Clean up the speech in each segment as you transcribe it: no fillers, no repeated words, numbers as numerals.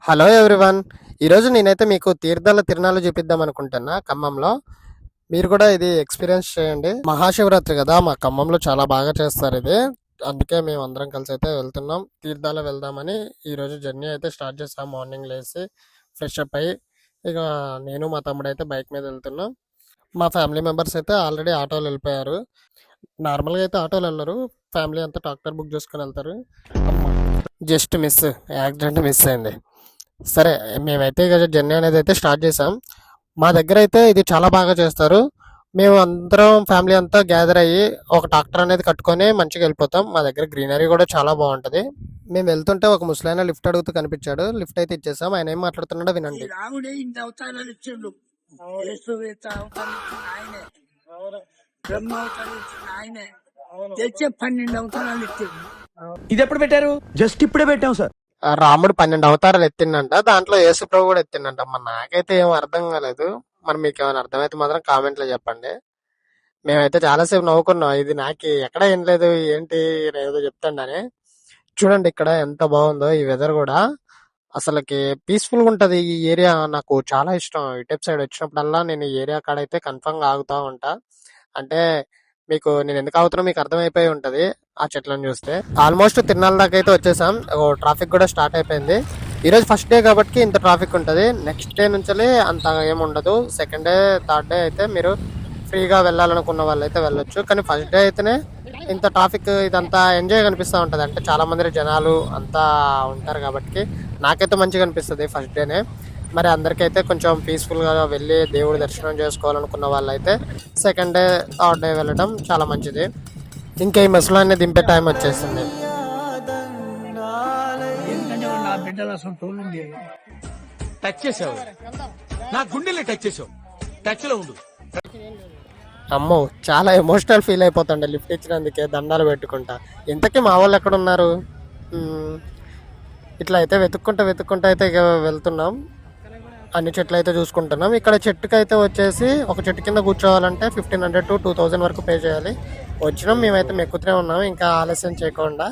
Hello everyone. ఈరోజు నేనైతే మీకు తీర్థాల తిరునాళ్ళు చూపిద్దాం అనుకుంటున్నా ఖమ్మంలో. మీరు కూడా ఇది ఎక్స్పీరియన్స్ చేయండి. మహాశివరాత్రి కదా, మా ఖమ్మంలో చాలా బాగా చేస్తారు ఇది. అందుకే మేము అందరం కలిసి అయితే వెళ్తున్నాం, తీర్థాలు వెళ్దామని. ఈరోజు జర్నీ అయితే స్టార్ట్ చేస్తాం. మార్నింగ్ లేచి ఫ్రెష్ అప్ అయ్యి ఇక నేను మా తమ్ముడు అయితే బైక్ మీద వెళ్తున్నాం. మా ఫ్యామిలీ మెంబర్స్ అయితే ఆల్రెడీ ఆటోలు వెళ్ళిపోయారు. నార్మల్గా అయితే ఆటోలు వెళ్ళరు, ఫ్యామిలీ అంతా ట్రాక్టర్ బుక్ చేసుకుని వెళ్తారు. జస్ట్ మిస్, యాక్సిడెంట్ మిస్ అయింది. సరే, మేమైతే ఇక జర్నీ అనేది అయితే స్టార్ట్ చేసాం. మా దగ్గర అయితే ఇది చాలా బాగా చేస్తారు. మేము అందరం ఫ్యామిలీ అంతా గ్యాదర్ అయ్యి ఒక ట్రాక్టర్ అనేది కట్టుకొని మంచిగా వెళ్ళిపోతాం. మా దగ్గర గ్రీనరీ కూడా చాలా బాగుంటది. మేము వెళ్తుంటే ఒక ముసలాయన లిఫ్ట్ అడుగుతూ కనిపించాడు. లిఫ్ట్ అయితే ఇచ్చేసాం. ఆయన ఏం మాట్లాడుతున్నాడో వినండి. రాముడే ఇన్ని అవతారాలు ఇచ్చిండు. యేసువేత అవతారం ఇచ్చిండు ఆయనే, బ్రహ్మ అవతారం ఇచ్చిండు ఆయనే, తెచ్చే 12 అవతారాలు ఇచ్చిండు. ఇది ఎప్పుడు పెట్టారు? జస్ట్ ఇప్పుడే పెట్టాం సార్. రాముడు 12 అవతారాలు ఎత్తిండంట, దాంట్లో యేసు ప్రభు కూడా ఎత్తిండంట. మరి నాకైతే ఏం అర్థం కాలేదు. మరి మీకు ఏమైనా అర్థమైతే మాత్రం కామెంట్ లో చెప్పండి. మేమైతే చాలాసేపు నవ్వుకున్నాం. ఇది నాకు ఎక్కడ ఏం లేదు, ఏంటి ఏదో చెప్తాండని. చూడండి ఇక్కడ ఎంత బాగుందో ఈ వెదర్ కూడా. అసలుకి పీస్ఫుల్ గా ఉంటది ఈ ఏరియా. నాకు చాలా ఇష్టం. ఇటెప్ సైడ్ వచ్చినప్పుడల్లా నేను ఈ ఏరియా కాడైతే కన్ఫర్మ్ గా ఆగుతా ఉంటా. అంటే మీకు నేను ఎందుకు ఆగుతున్నా మీకు అర్థమైపోయి ఉంటది ఆ చెట్లను చూస్తే. ఆల్మోస్ట్ తిరునాళ్ళ దాకా అయితే వచ్చేసాం. ట్రాఫిక్ కూడా స్టార్ట్ అయిపోయింది. ఈ రోజు ఫస్ట్ డే కాబట్టి ఇంత ట్రాఫిక్ ఉంటది. నెక్స్ట్ డే నుంచి అంత ఏమి ఉండదు. సెకండ్ డే, థర్డ్ డే అయితే మీరు ఫ్రీగా వెళ్ళాలనుకున్న వాళ్ళు అయితే వెళ్ళొచ్చు. కానీ ఫస్ట్ డే అయితేనే ఇంత ట్రాఫిక్, ఇదంతా ఎంజాయ్ కనిపిస్తూ ఉంటది. అంటే చాలా మంది జనాలు అంతా ఉంటారు కాబట్టి నాకైతే మంచిగా అనిపిస్తుంది ఫస్ట్ డేనే. మరి అందరికైతే కొంచెం పీస్ఫుల్ గా వెళ్ళి దేవుడి దర్శనం చేసుకోవాలనుకున్న వాళ్ళైతే సెకండ్ డే, థర్డ్ డే వెళ్ళడం చాలా మంచిది. ఇంకా ఈ ముసలాన్ని దింపే టైం వచ్చేసింది. ఎందుకంటే నా బిడ్డలు అసలు తోలు టచ్ చేసావు, నా గుండెల్ని టచ్ చేసావు. టచ్ లో ఉండు. అమ్మో, చాలా ఎమోషనల్ ఫీల్ అయిపోతుండే లిఫ్ట్ ఇచ్చినందుకే దండాలు పెట్టుకుంటా. ఇంతకీ మా వాళ్ళు ఎక్కడ ఉన్నారు? ఇట్లా అయితే వెతుక్కుంటా అయితే ఇక వెళ్తున్నాం. అన్ని చెట్లు అయితే చూసుకుంటున్నాం. ఇక్కడ చెట్టుకి అయితే వచ్చేసి ఒక చెట్టు కింద కూర్చోవాలంటే 1500 to 2000 వరకు పే చేయాలి. వచ్చినాం, మేమైతే మెక్కుతూనే ఉన్నాం. ఇంకా ఆలస్యం చేయకుండా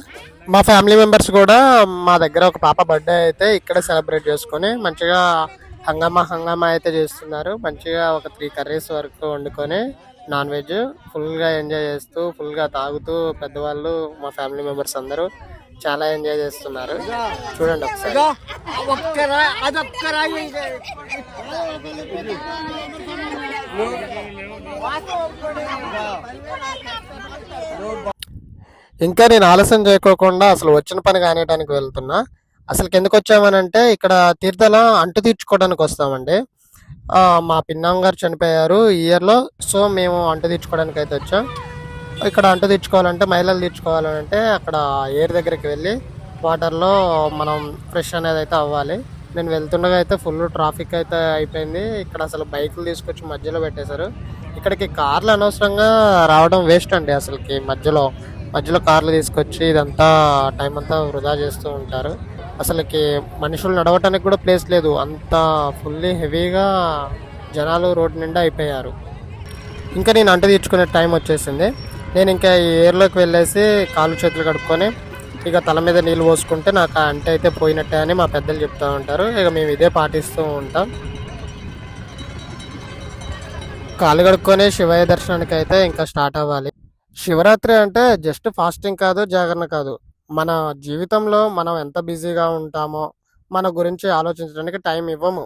మా ఫ్యామిలీ మెంబర్స్ కూడా మా దగ్గర ఒక పాప బర్త్డే అయితే ఇక్కడే సెలబ్రేట్ చేసుకొని మంచిగా హంగామా అయితే చేస్తున్నారు. మంచిగా ఒక 3 కర్రీస్ వరకు వండుకొని నాన్ వెజ్ ఫుల్గా ఎంజాయ్ చేస్తూ, ఫుల్గా తాగుతూ, పెద్దవాళ్ళు మా ఫ్యామిలీ మెంబర్స్ అందరూ చాలా ఎంజాయ్ చేస్తున్నారు. చూడండి ఒకసారి. ఇంకా నేను ఆలస్యం చేయకోకుండా అసలు వచ్చిన పని కానియడానికి వెళ్తున్నా. అసలు ఎందుకు వచ్చామనంటే ఇక్కడ తీర్థాల అంటు తీర్చుకోవడానికి వస్తామండి. మా పిన్నం గారు చనిపోయారు ఈ ఇయర్లో. సో మేము అంటు తీర్చుకోవడానికి అయితే వచ్చాం. ఇక్కడ అంటు తీర్చుకోవాలంటే, మహిళలు తీర్చుకోవాలంటే అక్కడ ఏర్ దగ్గరికి వెళ్ళి వాటర్లో మనం ఫ్రెష్ అనేది అయితే అవ్వాలి. నేను వెళ్తుండగా అయితే ఫుల్ ట్రాఫిక్ అయితే అయిపోయింది. ఇక్కడ అసలు బైకులు తీసుకొచ్చి మధ్యలో పెట్టేశారు. ఇక్కడికి కార్లు అనవసరంగా రావడం వేస్ట్ అండి. అసలుకి మధ్యలో కార్లు తీసుకొచ్చి ఇదంతా టైం అంతా వృధా చేస్తూ ఉంటారు. అసలుకి మనుషులు నడవటానికి కూడా ప్లేస్ లేదు. అంత ఫుల్లీ హెవీగా జనాలు రోడ్డు నిండా అయిపోయారు. ఇంకా నేను అంటు తీర్చుకునే టైం వచ్చేసింది. నేను ఇంకా ఈ ఏర్లోకి వెళ్ళేసి కాళ్ళు చేతులు కడుక్కొని ఇక తల మీద నీళ్ళు పోసుకుంటే నాకు అంట అయితే పోయినట్టే అని మా పెద్దలు చెప్తూ ఉంటారు. ఇక మేము ఇదే పాటిస్తూ ఉంటాం. కాళ్ళు కడుక్కొని శివయ్య దర్శనానికి అయితే ఇంకా స్టార్ట్ అవ్వాలి. శివరాత్రి అంటే జస్ట్ ఫాస్టింగ్ కాదు, జాగరణ కాదు. మన జీవితంలో మనం ఎంత బిజీగా ఉంటామో మన గురించి ఆలోచించడానికి టైం ఇవ్వము.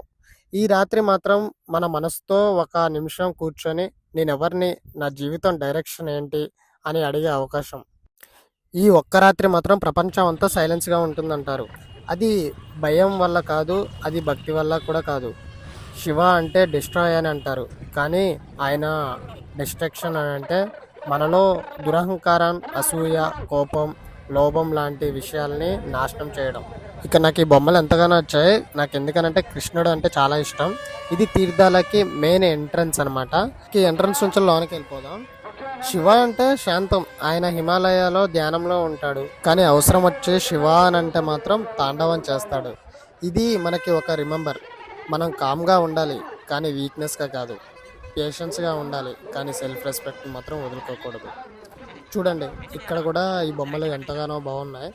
ఈ రాత్రి మాత్రం మన మనసుతో ఒక నిమిషం కూర్చొని నేను ఎవరిని, నా జీవితం డైరెక్షన్ ఏంటి అని అడిగే అవకాశం. ఈ ఒక్క రాత్రి మాత్రం ప్రపంచం అంతా సైలెన్స్గా ఉంటుందంటారు. అది భయం వల్ల కాదు, అది భక్తి వల్ల కూడా కాదు. శివ అంటే డిస్ట్రాయ్ అని అంటారు, కానీ ఆయన డిస్ట్రక్షన్ అని అంటే మనలో దురహంకారం, అసూయ, కోపం, లోభం లాంటి విషయాల్ని నాశనం చేయడం. ఇక నాకు ఈ బొమ్మలు ఎంతగానో వచ్చాయి. నాకు ఎందుకనంటే కృష్ణుడు అంటే చాలా ఇష్టం. ఇది తీర్థాలకి మెయిన్ ఎంట్రన్స్ అనమాట. ఈ ఎంట్రన్స్ నుంచి లోనికి వెళ్ళిపోదాం. శివ అంటే శాంతం. ఆయన హిమాలయాలో ధ్యానంలో ఉంటాడు, కానీ అవసరం వచ్చే శివ అని అంటే మాత్రం తాండవం చేస్తాడు. ఇది మనకి ఒక రిమెంబర్. మనం కామ్గా ఉండాలి, కానీ వీక్నెస్గా కాదు. పేషెన్స్గా ఉండాలి, కానీ సెల్ఫ్ రెస్పెక్ట్ మాత్రం వదులుకోకూడదు. చూడండి ఇక్కడ కూడా ఈ బొమ్మలు ఎంతగానో బాగున్నాయి.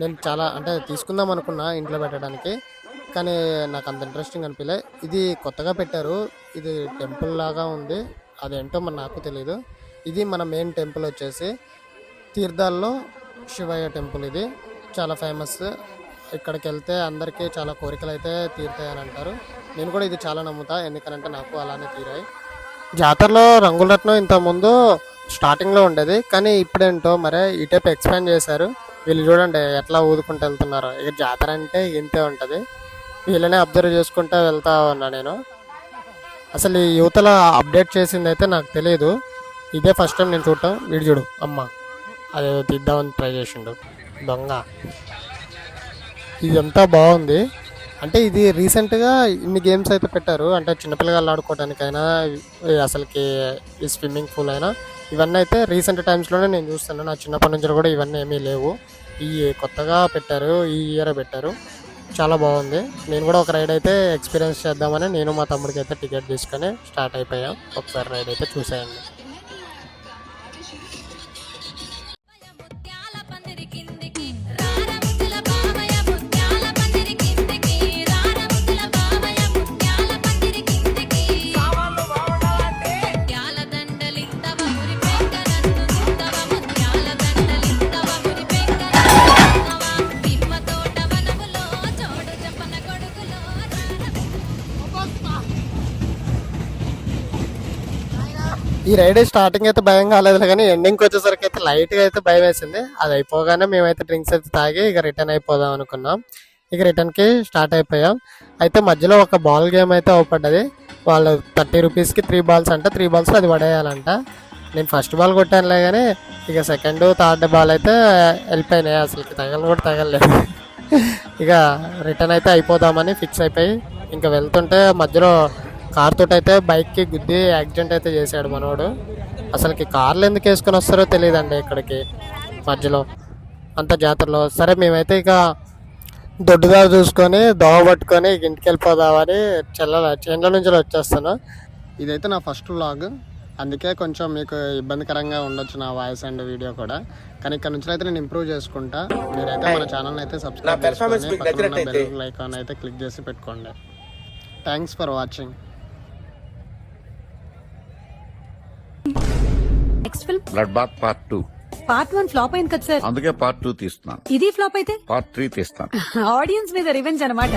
నేను చాలా అంటే తీసుకుందాం అనుకున్నా ఇంట్లో పెట్టడానికి, కానీ నాకు అంత ఇంట్రెస్టింగ్ అనిపించలే. ఇది కొత్తగా పెట్టారు, ఇది టెంపుల్ లాగా ఉంది, అదేంటో మరి నాకు తెలీదు. ఇది మన మెయిన్ టెంపుల్ వచ్చేసి తీర్థాల్లో శివయ్య టెంపుల్. ఇది చాలా ఫేమస్. ఇక్కడికి వెళ్తే అందరికీ చాలా కోరికలు అయితే తీరుతాయని అంటారు. నేను కూడా ఇది చాలా నమ్ముతా, ఎందుకనంటే నాకు అలానే తీరాయి. జాతరలో రంగులరత్నం ఇంతకుముందు స్టార్టింగ్లో ఉండేది, కానీ ఇప్పుడేంటో మరి ఈ టైప్ ఎక్స్పాండ్ చేశారు. వీళ్ళు చూడండి ఎట్లా ఊదుకుంటూ వెళ్తున్నారు. ఇక జాతర అంటే ఇంతే ఉంటుంది. వీళ్ళనే అబ్జర్వ్ చేసుకుంటూ వెళ్తా ఉన్నా నేను. అసలు ఈ యువతల అప్డేట్ చేసింది అయితే నాకు తెలియదు, ఇదే ఫస్ట్ టైం నేను చూడటం. వీడు చూడు అమ్మ అదే తీద్దామని ట్రై చేసిండు దొంగ. ఇదంతా బాగుంది. అంటే ఇది రీసెంట్గా ఇన్ని గేమ్స్ అయితే పెట్టారు, అంటే చిన్నపిల్లగాళ్ళు ఆడుకోవడానికైనా అసలుకి ఈ స్విమ్మింగ్ పూల్ అయినా ఇవన్నీ అయితే రీసెంట్ టైమ్స్లోనే నేను చూస్తాను. నా చిన్నప్పటి నుంచి కూడా ఇవన్నీ ఏమీ లేవు, ఈ కొత్తగా పెట్టారు, ఈ ఇయర్ పెట్టారు. చాలా బాగుంది. నేను కూడా ఒక రైడ్ అయితే ఎక్స్పీరియన్స్ చేద్దామని నేను మా తమ్ముడికి అయితే టికెట్ తీసుకొని స్టార్ట్ అయిపోయాం. ఒకసారి రైడ్ అయితే చూసేయండి. ముత్యాల పందిరి కిందికి రారముతుల బావయ్య ముత్యాల పందిరి కిందికి రారముతుల బావయ్య ముత్యాల పందిరి కిందికి ముత్యాల దండలింతవ మురి పెంకరన్ను సుత్తవ ముత్యాల దండలింతవ మురి పెంకరన్ను బిమ్మ తోట వనములో చోడు చెప్పన కొడుకులో ఈ రైడ్ స్టార్టింగ్ అయితే భయం కాలేదు, కానీ ఎండింగ్కి వచ్చేసరికి అయితే లైట్గా అయితే భయం వేసింది. అది అయిపోగానే మేమైతే డ్రింక్స్ అయితే తాగి ఇక రిటర్న్ అయిపోదాం అనుకున్నాం. ఇక రిటర్న్కి స్టార్ట్ అయిపోయాం. అయితే మధ్యలో ఒక బాల్ గేమ్ అయితే అవపడ్డది. వాళ్ళు 30 రూపీస్కి 3 బాల్స్ అంట, 3 బాల్స్ అది పడేయాలంట. నేను ఫస్ట్ బాల్ కొట్టానులే, కానీ ఇక సెకండ్ థర్డ్ బాల్ అయితే వెళ్ళిపోయినాయి, అసలుకి కూడా తగలలేదు. ఇక రిటర్న్ అయితే అయిపోదామని ఫిక్స్ అయిపోయి ఇంకా వెళ్తుంటే మధ్యలో కార్ తోటి అయితే బైక్కి గుద్ది యాక్సిడెంట్ అయితే చేశాడు మనోడు. అసలుకి కార్లు ఎందుకు వేసుకొని వస్తారో తెలియదండి ఇక్కడికి మధ్యలో అంత జాతరలో. సరే మేమైతే ఇక దొడ్డుగా చూసుకొని దోవ పట్టుకొని ఇక ఇంటికి వెళ్ళిపోదామని చేనుల నుంచి వచ్చేస్తాను. ఇదైతే నా ఫస్ట్ వ్లాగ్, అందుకే కొంచెం మీకు ఇబ్బందికరంగా ఉండొచ్చు నా వాయిస్ అండ్ వీడియో కూడా. కానీ ఇక్కడ నుంచి అయితే నేను ఇంప్రూవ్ చేసుకుంటా. మీరైతే మన ఛానల్ అయితే సబ్స్క్రైబ్ చేసుకొని పక్కన ఉన్న బెల్ ఐకాన్ అయితే క్లిక్ చేసి పెట్టుకోండి. Thanks for watching. Next film blood bath part 2. Part 1 flop అయింది కదా సార్, అందుకే పార్ట్ 2 తీస్తున్నాను. ఇది ఫ్లాప్ అయితే పార్ట్ 3 తీస్తాను. ఆడియన్స్ మీద రివెంజ్ అన్నమాట.